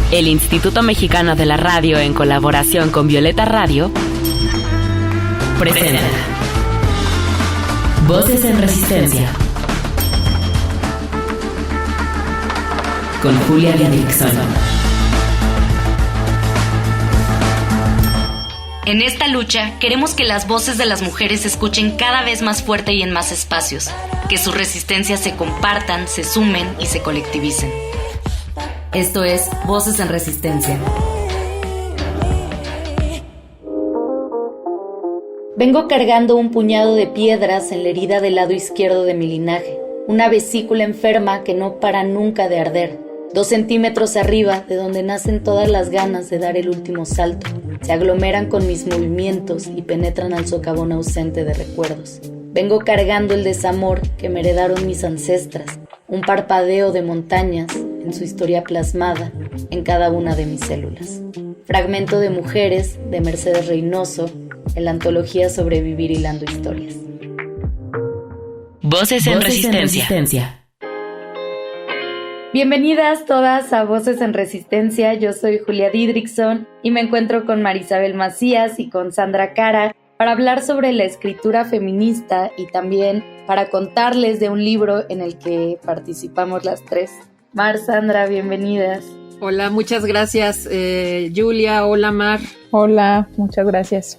El Instituto Mexicano de la Radio, en colaboración con Violeta Radio, presenta Voces en Resistencia con Julia Didrickson. En esta lucha, queremos que las voces de las mujeres se escuchen cada vez más fuerte y en más espacios, que sus resistencias se compartan, se sumen y se colectivicen. Esto es Voces en Resistencia. Vengo cargando un puñado de piedras en la herida del lado izquierdo de mi linaje, una vesícula enferma que no para nunca de arder, 2 centímetros arriba de donde nacen todas las ganas de dar el último salto. Se aglomeran con mis movimientos y penetran al socavón ausente de recuerdos. Vengo cargando el desamor que me heredaron mis ancestras, un parpadeo de montañas en su historia plasmada en cada una de mis células. Fragmento de Mujeres, de Mercedes Reynoso, en la antología Sobrevivir hilando historias. Voces en Resistencia. Bienvenidas todas a Voces en Resistencia. Yo soy Julia Didrickson y me encuentro con Marisabel Macías y con Sandra Cara para hablar sobre la escritura feminista y también para contarles de un libro en el que participamos las tres. Mar, Sandra, bienvenidas. Hola, muchas gracias, Julia. Hola, Mar. Hola, muchas gracias.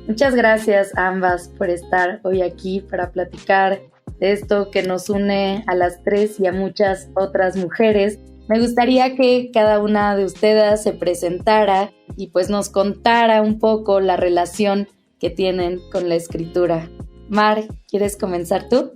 Muchas gracias a ambas por estar hoy aquí para platicar de esto que nos une a las tres y a muchas otras mujeres. Me gustaría que cada una de ustedes se presentara y pues nos contara un poco la relación que tienen con la escritura. Mar, ¿quieres comenzar tú?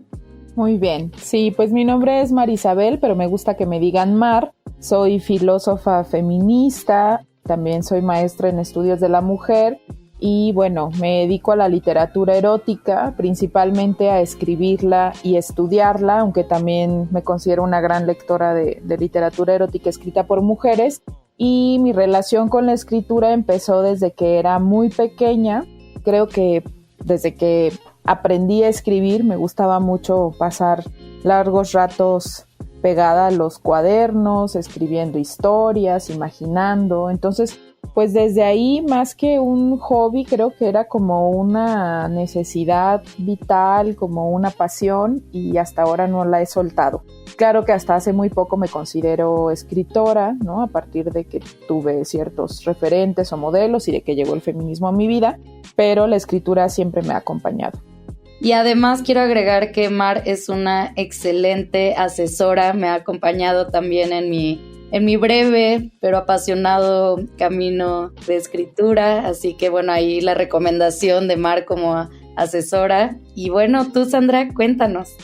Muy bien, sí, pues mi nombre es Marisabel, pero me gusta que me digan Mar. Soy filósofa feminista, también soy maestra en estudios de la mujer y bueno, me dedico a la literatura erótica, principalmente a escribirla y estudiarla, aunque también me considero una gran lectora de literatura erótica escrita por mujeres. Y mi relación con la escritura empezó desde que era muy pequeña. Creo que desde que aprendí a escribir me gustaba mucho pasar largos ratos pegada a los cuadernos, escribiendo historias, imaginando. Entonces, pues desde ahí, más que un hobby, creo que era como una necesidad vital, como una pasión, y hasta ahora no la he soltado. Claro que hasta hace muy poco me considero escritora, ¿no? A partir de que tuve ciertos referentes o modelos y de que llegó el feminismo a mi vida, pero la escritura siempre me ha acompañado. Y además quiero agregar que Mar es una excelente asesora, me ha acompañado también en mi breve pero apasionado camino de escritura, así que bueno, ahí la recomendación de Mar como asesora. Y bueno, tú, Sandra, cuéntanos.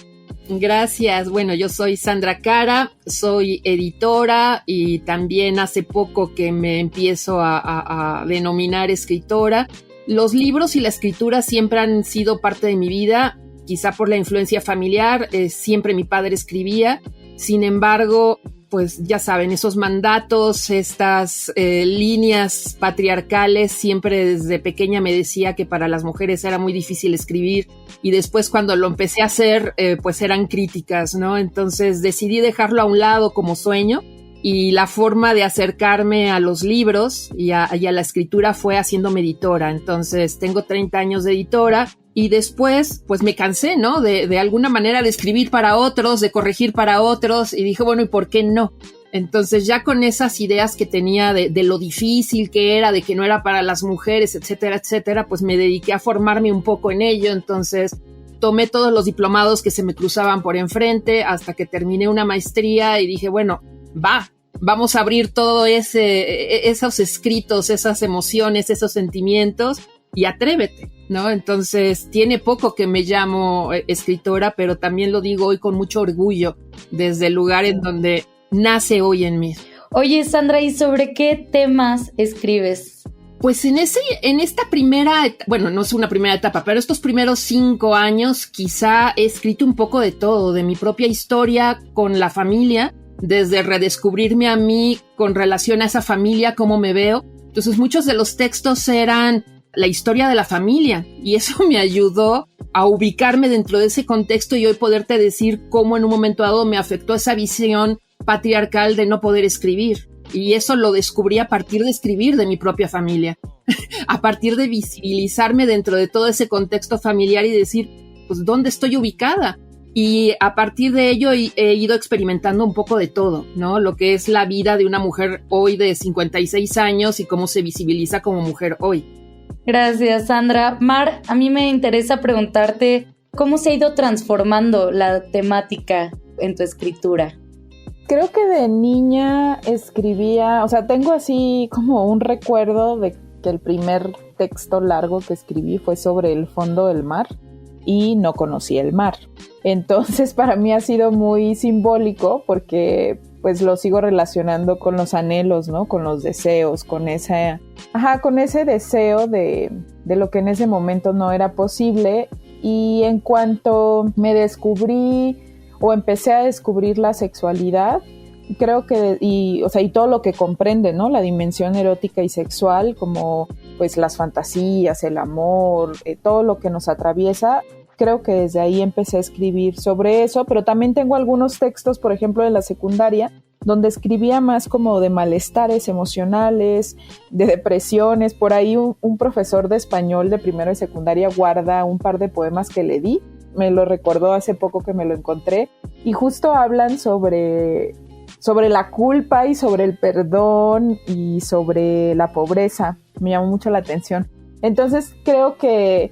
Gracias. Bueno, yo soy Sandra Cara, soy editora y también hace poco que me empiezo a denominar escritora. Los libros y la escritura siempre han sido parte de mi vida, quizá por la influencia familiar, siempre mi padre escribía. Sin embargo, pues ya saben, esos mandatos, estas líneas patriarcales, siempre desde pequeña me decía que para las mujeres era muy difícil escribir y después cuando lo empecé a hacer, pues eran críticas, ¿no? Entonces decidí dejarlo a un lado como sueño y la forma de acercarme a los libros y a la escritura fue haciéndome editora. Entonces tengo 30 años de editora. Y después, pues me cansé, ¿no? De alguna manera de escribir para otros, de corregir para otros, y dije, bueno, ¿y por qué no? Entonces ya con esas ideas que tenía de lo difícil que era, de que no era para las mujeres, etcétera, etcétera, pues me dediqué a formarme un poco en ello. Entonces tomé todos los diplomados que se me cruzaban por enfrente hasta que terminé una maestría y dije, bueno, vamos a abrir todo esos escritos, esas emociones, esos sentimientos y atrévete, ¿no? Entonces, tiene poco que me llamo escritora, pero también lo digo hoy con mucho orgullo, desde el lugar en donde nace hoy en mí. Oye, Sandra, ¿y sobre qué temas escribes? Pues en esta primera, bueno, no es una primera etapa, pero estos primeros 5 años quizá he escrito un poco de todo, de mi propia historia con la familia, desde redescubrirme a mí con relación a esa familia, cómo me veo. Entonces, muchos de los textos eran la historia de la familia y eso me ayudó a ubicarme dentro de ese contexto y hoy poderte decir cómo en un momento dado me afectó esa visión patriarcal de no poder escribir. Y eso lo descubrí a partir de escribir de mi propia familia, a partir de visibilizarme dentro de todo ese contexto familiar y decir, pues, ¿dónde estoy ubicada? Y a partir de ello he ido experimentando un poco de todo, ¿no? Lo que es la vida de una mujer hoy de 56 años y cómo se visibiliza como mujer hoy. Gracias, Sandra. Mar, a mí me interesa preguntarte cómo se ha ido transformando la temática en tu escritura. Creo que de niña escribía, o sea, tengo así como un recuerdo de que el primer texto largo que escribí fue sobre el fondo del mar y no conocí el mar. Entonces para mí ha sido muy simbólico porque pues lo sigo relacionando con los anhelos, ¿no? Con los deseos, con ese deseo de lo que en ese momento no era posible. Y en cuanto me descubrí o empecé a descubrir la sexualidad, creo que, y todo lo que comprende, ¿no? La dimensión erótica y sexual, como pues las fantasías, el amor, todo lo que nos atraviesa, creo que desde ahí empecé a escribir sobre eso, pero también tengo algunos textos, por ejemplo, de la secundaria, donde escribía más como de malestares emocionales, de depresiones. Por ahí un profesor de español de primero de secundaria guarda un par de poemas que le di, me lo recordó hace poco que me lo encontré, y justo hablan sobre la culpa y sobre el perdón y sobre la pobreza. Me llamó mucho la atención. Entonces creo que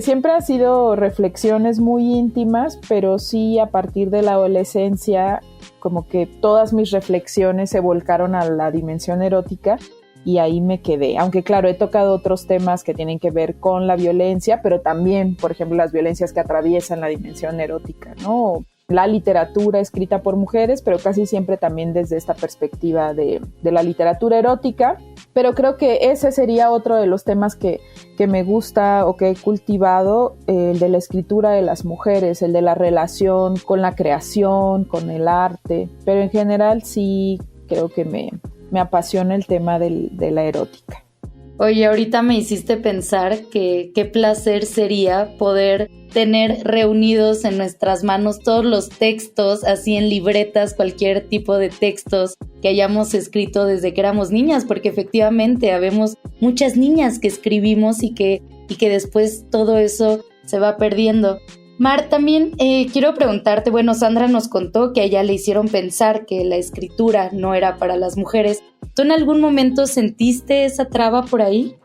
siempre ha sido reflexiones muy íntimas, pero sí a partir de la adolescencia como que todas mis reflexiones se volcaron a la dimensión erótica y ahí me quedé. Aunque claro, he tocado otros temas que tienen que ver con la violencia, pero también, por ejemplo, las violencias que atraviesan la dimensión erótica, ¿no? La literatura escrita por mujeres, pero casi siempre también desde esta perspectiva de la literatura erótica. Pero creo que ese sería otro de los temas que me gusta o que he cultivado, el de la escritura de las mujeres, el de la relación con la creación, con el arte. Pero en general sí creo que me apasiona el tema de la erótica. Oye, ahorita me hiciste pensar que qué placer sería poder tener reunidos en nuestras manos todos los textos, así en libretas, cualquier tipo de textos que hayamos escrito desde que éramos niñas, porque efectivamente habemos muchas niñas que escribimos y que después todo eso se va perdiendo. Mar, también quiero preguntarte, bueno, Sandra nos contó que a ella le hicieron pensar que la escritura no era para las mujeres. ¿Tú en algún momento sentiste esa traba por ahí?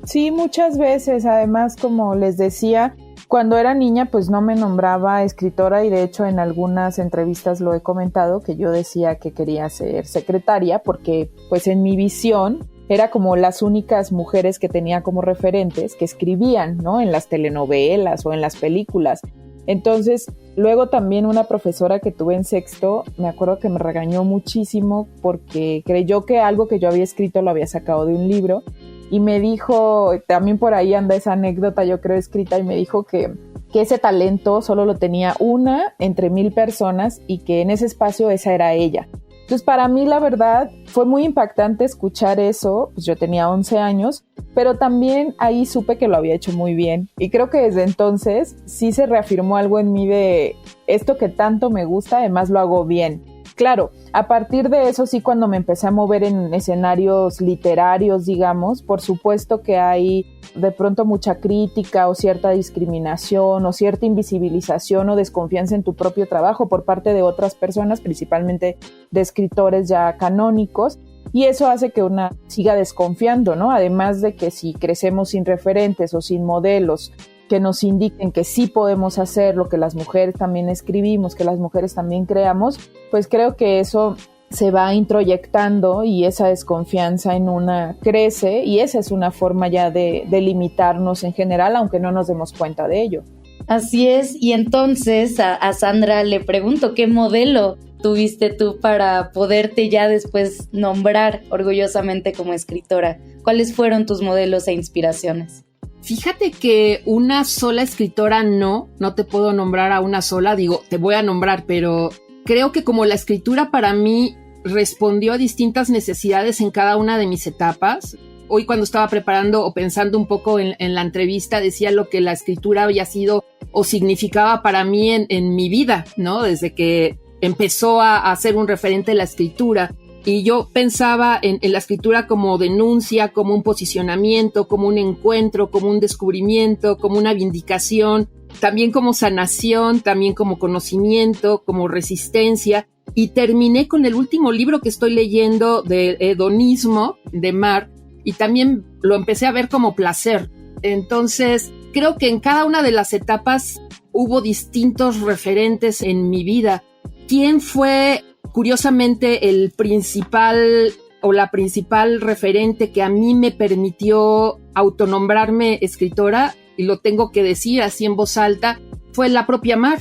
Sí, muchas veces. Además, como les decía, cuando era niña pues no me nombraba escritora y de hecho en algunas entrevistas lo he comentado que yo decía que quería ser secretaria porque pues en mi visión era como las únicas mujeres que tenía como referentes que escribían, ¿no? En las telenovelas o en las películas. Entonces, luego también una profesora que tuve en sexto, me acuerdo que me regañó muchísimo porque creyó que algo que yo había escrito lo había sacado de un libro y me dijo, también por ahí anda esa anécdota yo creo escrita, y me dijo que ese talento solo lo tenía una entre 1000 personas y que en ese espacio esa era ella. Entonces para mí la verdad fue muy impactante escuchar eso, pues yo tenía 11 años, pero también ahí supe que lo había hecho muy bien y creo que desde entonces sí se reafirmó algo en mí de esto que tanto me gusta, además lo hago bien. Claro, a partir de eso sí cuando me empecé a mover en escenarios literarios, digamos, por supuesto que hay de pronto mucha crítica o cierta discriminación o cierta invisibilización o desconfianza en tu propio trabajo por parte de otras personas, principalmente de escritores ya canónicos, y eso hace que una siga desconfiando, ¿no? Además de que si crecemos sin referentes o sin modelos que nos indiquen que sí podemos hacer lo que las mujeres también escribimos, que las mujeres también creamos, pues creo que eso se va introyectando y esa desconfianza en una crece y esa es una forma ya de limitarnos en general, aunque no nos demos cuenta de ello. Así es, y entonces a Sandra le pregunto, ¿qué modelo tuviste tú para poderte ya después nombrar orgullosamente como escritora? ¿Cuáles fueron tus modelos e inspiraciones? Fíjate que una sola escritora no te puedo nombrar a una sola, digo, te voy a nombrar, pero creo que como la escritura para mí respondió a distintas necesidades en cada una de mis etapas. Hoy cuando estaba preparando o pensando un poco en la entrevista decía lo que la escritura había sido o significaba para mí en mi vida, ¿no? Desde que empezó a ser un referente la escritura. y yo pensaba en la escritura como denuncia, como un posicionamiento, como un encuentro, como un descubrimiento, como una vindicación, también como sanación, también como conocimiento, como resistencia. Y terminé con el último libro que estoy leyendo de hedonismo de Mar, y también lo empecé a ver como placer. Entonces, creo que en cada una de las etapas hubo distintos referentes en mi vida. ¿Quién fue, curiosamente, el principal o la principal referente que a mí me permitió autonombrarme escritora? Y lo tengo que decir así en voz alta, fue la propia Mar.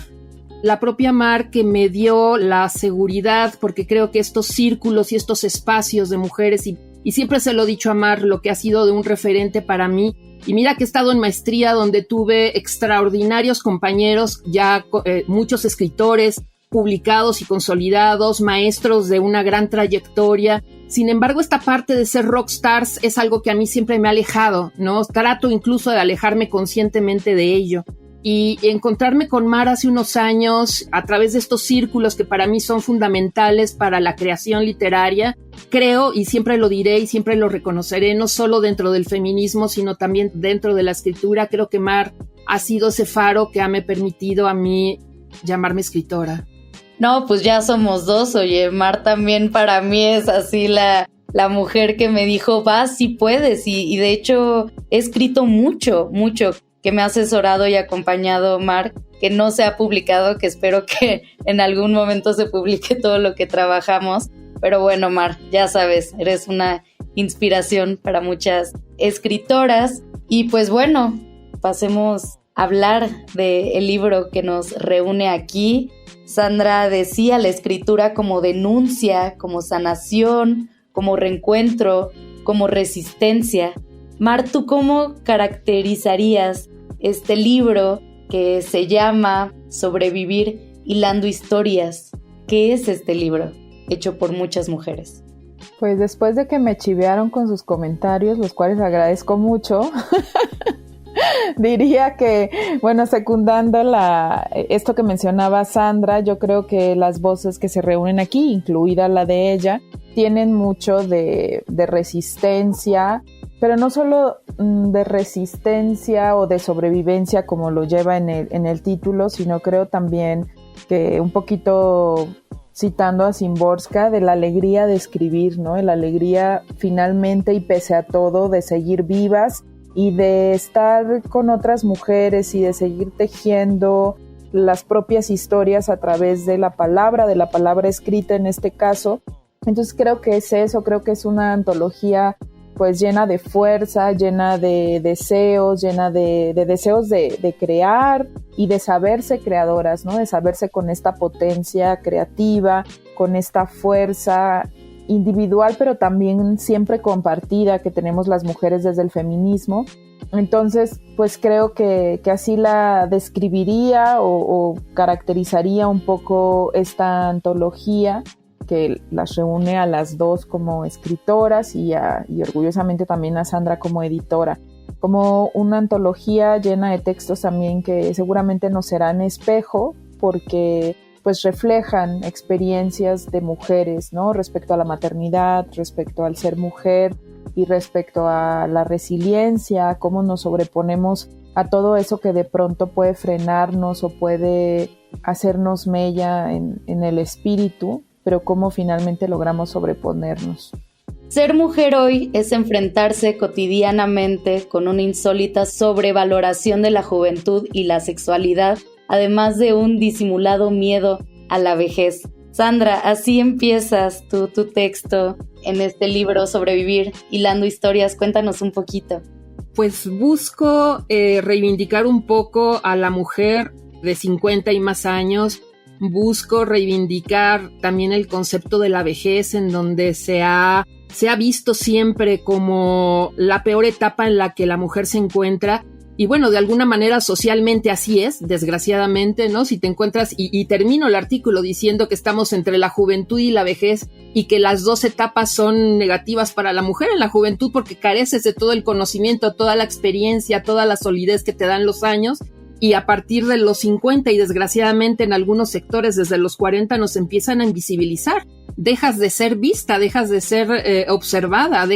La propia Mar, que me dio la seguridad, porque creo que estos círculos y estos espacios de mujeres, y siempre se lo he dicho a Mar, lo que ha sido de un referente para mí. Y mira que he estado en maestría donde tuve extraordinarios compañeros, ya muchos escritores publicados y consolidados, maestros de una gran trayectoria. Sin embargo, esta parte de ser rockstars es algo que a mí siempre me ha alejado, ¿no? Trato incluso de alejarme conscientemente de ello. Y encontrarme con Mar hace unos años a través de estos círculos que para mí son fundamentales para la creación literaria, creo, y siempre lo diré y siempre lo reconoceré, no solo dentro del feminismo, sino también dentro de la escritura. Creo que Mar ha sido ese faro que me permitido a mí llamarme escritora. No, pues ya somos dos, oye, Mar también para mí es así la mujer que me dijo, vas, sí puedes, y de hecho he escrito mucho, que me ha asesorado y acompañado Mar, que no se ha publicado, que espero que en algún momento se publique todo lo que trabajamos. Pero bueno, Mar, ya sabes, eres una inspiración para muchas escritoras. Y pues bueno, pasemos a hablar del libro que nos reúne aquí. Sandra decía la escritura como denuncia, como sanación, como reencuentro, como resistencia. Mar, ¿tú cómo caracterizarías este libro que se llama Sobrevivir hilando historias? ¿Qué es este libro hecho por muchas mujeres? Pues después de que me chivearon con sus comentarios, los cuales agradezco mucho, diría que, bueno, secundando esto que mencionaba Sandra, yo creo que las voces que se reúnen aquí, incluida la de ella, tienen mucho de resistencia, pero no solo de resistencia o de sobrevivencia como lo lleva en el título, sino creo también que un poquito citando a Szymborska, de la alegría de escribir, ¿no? La alegría finalmente y pese a todo de seguir vivas y de estar con otras mujeres y de seguir tejiendo las propias historias a través de la palabra escrita en este caso. Entonces creo que es eso, creo que es una antología pues llena de fuerza, llena de deseos, llena de deseos de crear y de saberse creadoras, ¿no? De saberse con esta potencia creativa, con esta fuerza individual, pero también siempre compartida que tenemos las mujeres desde el feminismo. Entonces, pues creo que así la describiría o caracterizaría un poco esta antología, que las reúne a las dos como escritoras y orgullosamente también a Sandra como editora, como una antología llena de textos también que seguramente nos serán espejo porque pues reflejan experiencias de mujeres, ¿no? Respecto a la maternidad, respecto al ser mujer y respecto a la resiliencia, cómo nos sobreponemos a todo eso que de pronto puede frenarnos o puede hacernos mella en el espíritu, pero cómo finalmente logramos sobreponernos. Ser mujer hoy es enfrentarse cotidianamente con una insólita sobrevaloración de la juventud y la sexualidad, además de un disimulado miedo a la vejez. Sandra, así empiezas tu texto en este libro Sobrevivir hilando historias. Cuéntanos un poquito. Pues busco reivindicar un poco a la mujer de 50 y más años. Busco reivindicar también el concepto de la vejez, en donde se ha visto siempre como la peor etapa en la que la mujer se encuentra. Y bueno, de alguna manera socialmente así es, desgraciadamente, ¿no? Si te encuentras, y termino el artículo diciendo que estamos entre la juventud y la vejez y que las dos etapas son negativas para la mujer en la juventud porque careces de todo el conocimiento, toda la experiencia, toda la solidez que te dan los años. Y a partir de los 50 y desgraciadamente en algunos sectores desde los 40 nos empiezan a invisibilizar dejas de ser vista, dejas de ser observada,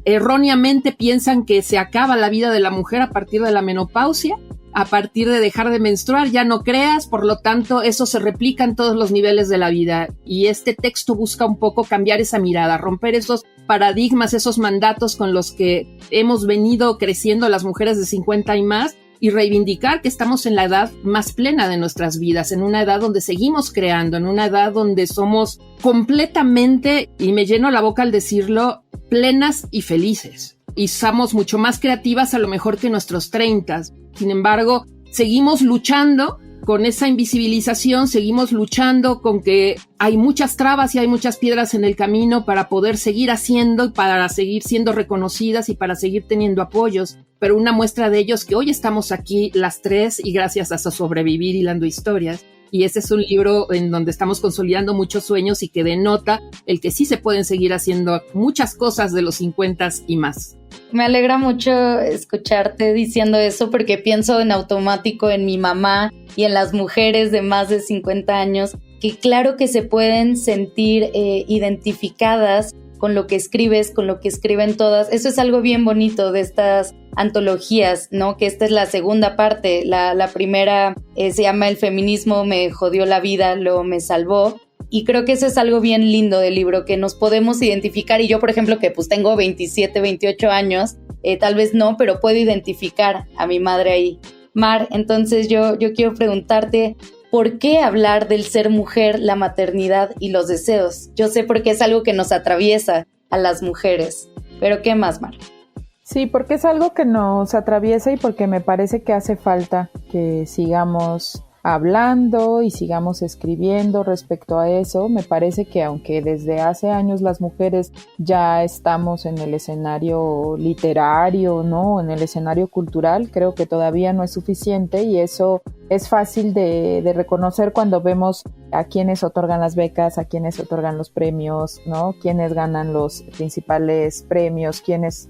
erróneamente piensan que se acaba la vida de la mujer a partir de la menopausia, a partir de dejar de menstruar, ya no creas, por lo tanto eso se replica en todos los niveles de la vida, y este texto busca un poco cambiar esa mirada, romper esos paradigmas, esos mandatos con los que hemos venido creciendo las mujeres de 50 y más, y reivindicar que estamos en la edad más plena de nuestras vidas, en una edad donde seguimos creando, en una edad donde somos completamente, y me lleno la boca al decirlo, plenas y felices. Y somos mucho más creativas a lo mejor que nuestros 30. Sin embargo, seguimos luchando con esa invisibilización, seguimos luchando con que hay muchas trabas y hay muchas piedras en el camino para poder seguir haciendo, para seguir siendo reconocidas y para seguir teniendo apoyos. Pero una muestra de ello es que hoy estamos aquí las tres y gracias a Sobrevivir Hilando Historias. Y este es un libro en donde estamos consolidando muchos sueños y que denota el que sí se pueden seguir haciendo muchas cosas de los 50 y más. Me alegra mucho escucharte diciendo eso porque pienso en automático en mi mamá y en las mujeres de más de 50 años que claro que se pueden sentir identificadas con lo que escribes, con lo que escriben todas. Eso es algo bien bonito de estas antologías, ¿no? Que esta es la segunda parte. La primera se llama El feminismo me jodió la vida, luego me salvó. Y creo que eso es algo bien lindo del libro, que nos podemos identificar. Y yo, por ejemplo, que pues tengo 27, 28 años, tal vez no, pero puedo identificar a mi madre ahí. Mar, entonces yo quiero preguntarte, ¿por qué hablar del ser mujer, la maternidad y los deseos? Yo sé porque es algo que nos atraviesa a las mujeres, pero ¿qué más, Mar? Sí, porque es algo que nos atraviesa y porque me parece que hace falta que sigamos hablando y sigamos escribiendo respecto a eso. Me parece que aunque desde hace años las mujeres ya estamos en el escenario literario, ¿no? En el escenario cultural, creo que todavía no es suficiente y eso es fácil de reconocer cuando vemos a quienes otorgan las becas, a quienes otorgan los premios, ¿no? Quienes ganan los principales premios,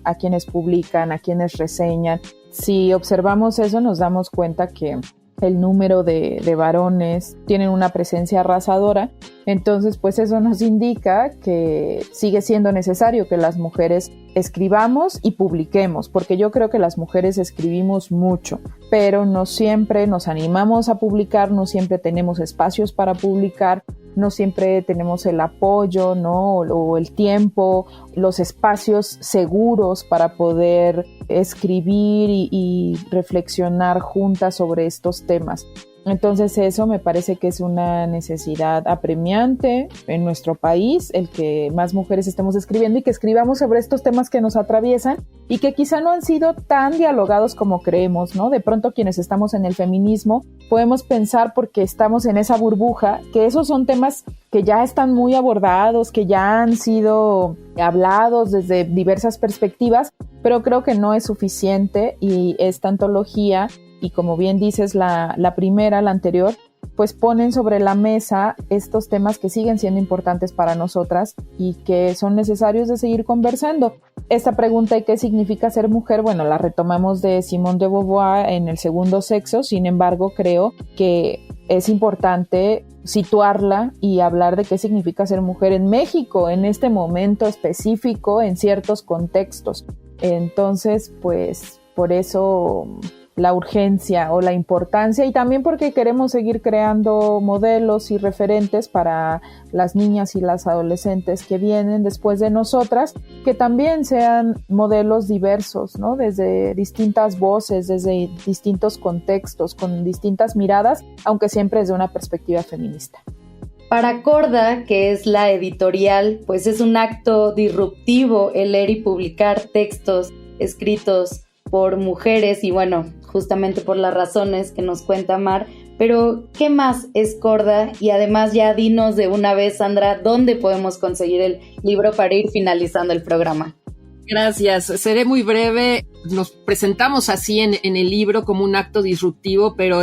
a quienes publican, a quienes reseñan. Si observamos eso, nos damos cuenta que el número de varones tienen una presencia arrasadora, entonces pues eso nos indica que sigue siendo necesario que las mujeres escribamos y publiquemos, porque yo creo que las mujeres escribimos mucho, pero no siempre nos animamos a publicar, no siempre tenemos espacios para publicar, no siempre tenemos el apoyo, ¿no? O el tiempo, los espacios seguros para poder escribir y reflexionar juntas sobre estos temas. Entonces eso me parece que es una necesidad apremiante en nuestro país, el que más mujeres estemos escribiendo y que escribamos sobre estos temas que nos atraviesan y que quizá no han sido tan dialogados como creemos, ¿no? De pronto quienes estamos en el feminismo podemos pensar porque estamos en esa burbuja que esos son temas que ya están muy abordados, que ya han sido hablados desde diversas perspectivas, pero creo que no es suficiente y esta antología y como bien dices, la primera, la anterior, pues ponen sobre la mesa estos temas que siguen siendo importantes para nosotras y que son necesarios de seguir conversando. Esta pregunta de qué significa ser mujer, bueno, la retomamos de Simone de Beauvoir en El segundo sexo, sin embargo, creo que es importante situarla y hablar de qué significa ser mujer en México, en este momento específico, en ciertos contextos. Entonces, pues, por eso la urgencia o la importancia y también porque queremos seguir creando modelos y referentes para las niñas y las adolescentes que vienen después de nosotras, que también sean modelos diversos, ¿no? Desde distintas voces, desde distintos contextos, con distintas miradas, aunque siempre desde una perspectiva feminista. Para Corda, que es la editorial, pues es un acto disruptivo el leer y publicar textos escritos por mujeres y bueno, justamente por las razones que nos cuenta Mar, pero ¿qué más es Corda? Y además ya dinos de una vez, Sandra, ¿dónde podemos conseguir el libro para ir finalizando el programa? Gracias, seré muy breve. Nos presentamos así en el libro como un acto disruptivo, pero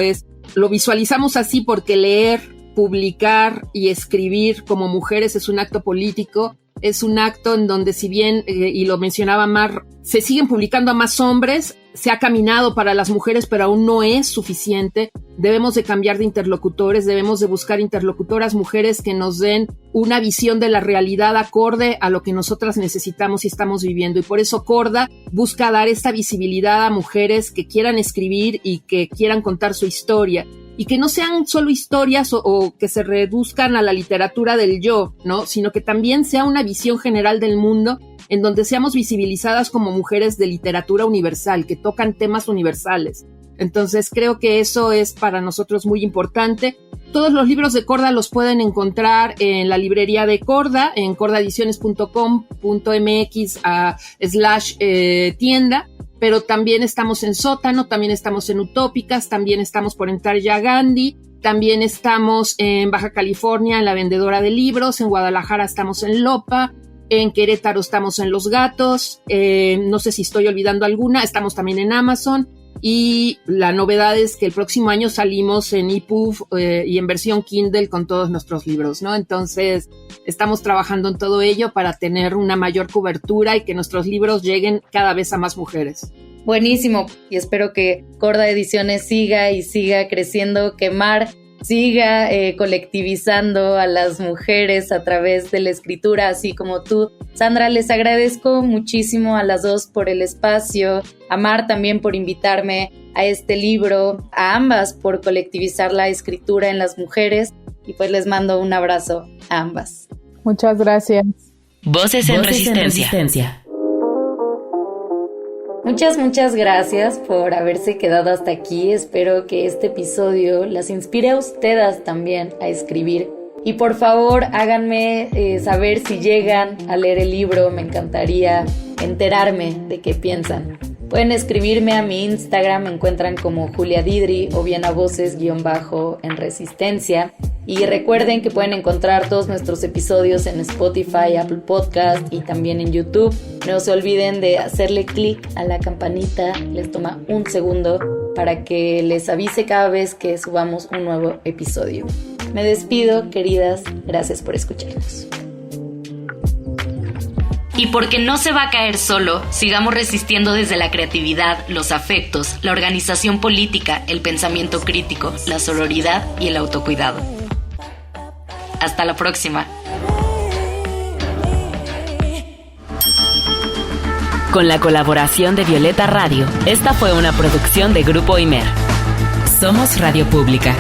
lo visualizamos así porque leer, publicar y escribir como mujeres es un acto político. Es un acto en donde, si bien, y lo mencionaba Mar, se siguen publicando a más hombres, se ha caminado para las mujeres, pero aún no es suficiente. Debemos de cambiar de interlocutores, debemos de buscar interlocutoras mujeres que nos den una visión de la realidad acorde a lo que nosotras necesitamos y estamos viviendo. Y por eso Corda busca dar esta visibilidad a mujeres que quieran escribir y que quieran contar su historia. Y que no sean solo historias o que se reduzcan a la literatura del yo, ¿no? Sino que también sea una visión general del mundo en donde seamos visibilizadas como mujeres de literatura universal, que tocan temas universales. Entonces creo que eso es para nosotros muy importante. Todos los libros de Corda los pueden encontrar en la librería de Corda, en cordaediciones.com.mx/tienda, pero también estamos en Sótano, también estamos en Utópicas, también estamos por entrar ya a Gandhi, también estamos en Baja California en La Vendedora de Libros, en Guadalajara estamos en Lopa, en Querétaro estamos en Los Gatos, no sé si estoy olvidando alguna, estamos también en Amazon. Y la novedad es que el próximo año salimos en EPUB y en versión Kindle con todos nuestros libros, ¿no? Entonces estamos trabajando en todo ello para tener una mayor cobertura y que nuestros libros lleguen cada vez a más mujeres. Buenísimo, y espero que Corda Ediciones siga y siga creciendo, que Mar siga colectivizando a las mujeres a través de la escritura, así como tú. Sandra, les agradezco muchísimo a las dos por el espacio, a Mar también por invitarme a este libro, a ambas por colectivizar la escritura en las mujeres, y pues les mando un abrazo a ambas. Muchas gracias. Voces en Resistencia. Muchas gracias por haberse quedado hasta aquí. Espero que este episodio las inspire a ustedes también a escribir. Y por favor, háganme saber si llegan a leer el libro. Me encantaría enterarme de qué piensan. Pueden escribirme a mi Instagram, me encuentran como Julia Didri o bien a voces_en Resistencia. Y recuerden que pueden encontrar todos nuestros episodios en Spotify, Apple Podcast y también en YouTube. No se olviden de hacerle clic a la campanita, les toma un segundo para que les avise cada vez que subamos un nuevo episodio. Me despido, queridas, gracias por escucharnos. Y porque no se va a caer solo, sigamos resistiendo desde la creatividad, los afectos, la organización política, el pensamiento crítico, la sororidad y el autocuidado. Hasta la próxima. Con la colaboración de Violeta Radio, esta fue una producción de Grupo Imer. Somos Radio Pública.